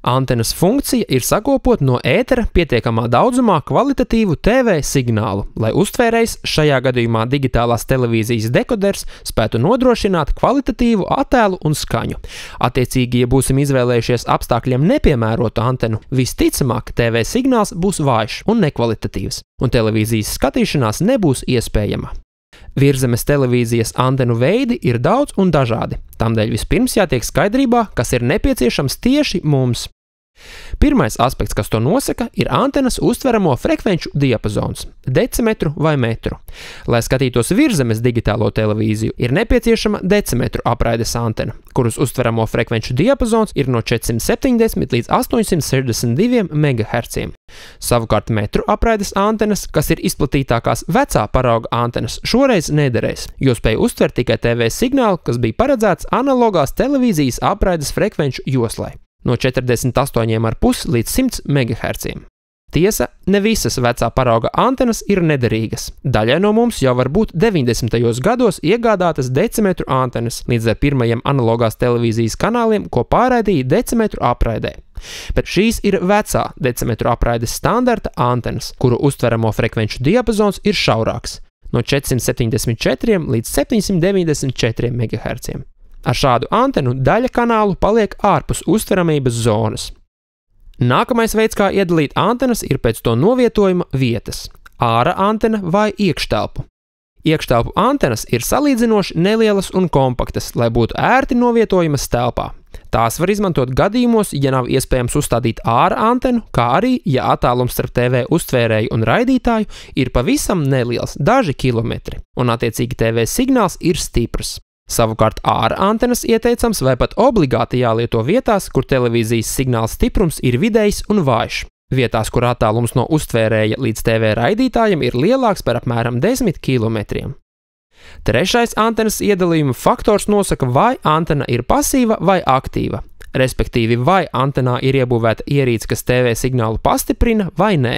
Antenas funkcija ir sakopot no ētera pietiekamā daudzumā kvalitatīvu TV signālu, lai uztvērējs, šajā gadījumā digitālās televīzijas dekoders, spētu nodrošināt kvalitatīvu attēlu un skaņu. Attiecīgi, ja būsim izvēlējušies apstākļiem nepiemērotu antenu, visticamāk TV signāls būs vājš un nekvalitatīvs, un televīzijas skatīšanās nebūs iespējama. Virszemes televīzijas antenu veidi ir daudz un dažādi, tādēļ vispirms jātiek skaidrībā, kas ir nepieciešams tieši mums. Pirmais aspekts, kas to nosaka, ir antenas uztveramo frekvenču diapazons – decimetru vai metru. Lai skatītos virszemes digitālo televīziju, ir nepieciešama decimetru apraides antena, kuras uztveramo frekvenču diapazons ir no 470 līdz 862 MHz. Savukārt metru apraides antenas, kas ir izplatītākās vecā parauga antenas, šoreiz nederēs, jo spēj uztvert tikai TV signālu, kas bija paredzēts analogās televīzijas apraides frekvenču joslai no 48,5 līdz 100 MHz. Tiesa, ne visas vecā parauga antenas ir nederīgas. Daļai no mums jau var būt 90. gados iegādātas decimetru antenas līdz ar pirmajiem analogās televīzijas kanāliem, ko pārraidīja decimetru apraidē. Bet šīs ir vecā decimetru apraides standarta antenas, kuru uztveramo frekvenču diapazons ir šaurāks – no 474 līdz 794 MHz. Ar šādu antenu daļa kanālu paliek ārpus uztveramības zonas. Nākamais veids, kā iedalīt antenas, ir pēc to novietojuma vietas – āra antena vai iekštelpu. Iekštelpu antenas ir salīdzinoši nelielas un kompaktas, lai būtu ērti novietojamas telpā. Tās var izmantot gadījumos, ja nav iespējams uzstādīt āra antenu, kā arī, ja attālums starp TV uztvērēju un raidītāju ir pavisam neliels, daži kilometri, un attiecīgi TV signāls ir stiprs. Savukārt āra antenas ieteicams vai pat obligāti jālieto vietās, kur televīzijas signāls stiprums ir vidējs un vājš. Vietās, kur attālums no uztvērēja līdz TV raidītājam ir lielāks par apmēram 10 km. Trešais antenas iedalījuma faktors nosaka, vai antena ir pasīva vai aktīva, respektīvi vai antenā ir iebūvēta ierīce, kas TV signālu pastiprina vai nē.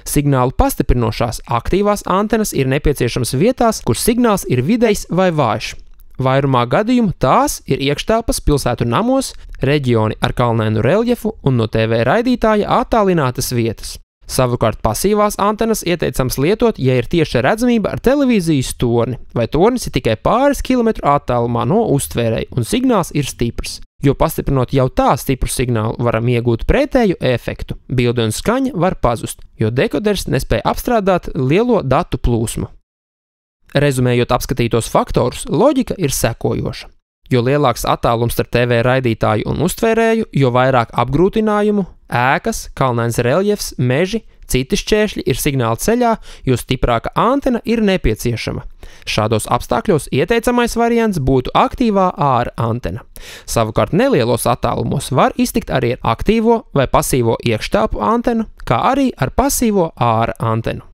Signālu pastiprinošās aktīvās antenas ir nepieciešamas vietās, kur signāls ir vidējs vai vājš. Vairumā gadījumu tās ir iekštelpas pilsētu namos, reģioni ar kalnainu reljefu un no TV raidītāja attālinātas vietas. Savukārt pasīvās antenas ieteicams lietot, ja ir tieša redzamība ar televīzijas torni, vai tornis ir tikai pāris kilometru attālumā no uztvērēja un signāls ir stiprs. Jo pastiprinot jau tā stipru signālu, varam iegūt pretēju efektu. Bilde un skaņa var pazust, jo dekoders nespēja apstrādāt lielo datu plūsmu. Rezumējot apskatītos faktorus, loģika ir sekojoša. Jo lielāks attālums starp TV raidītāju un uztvērēju, jo vairāk apgrūtinājumu, ēkas, kalnains reljefs, meži, citi šķēršļi ir signāla ceļā, jo stiprāka antena ir nepieciešama. Šādos apstākļos ieteicamais variants būtu aktīvā āra antena. Savukārt nelielos attālumos var iztikt arī ar aktīvo vai pasīvo iekštelpu antenu, kā arī ar pasīvo āra antenu.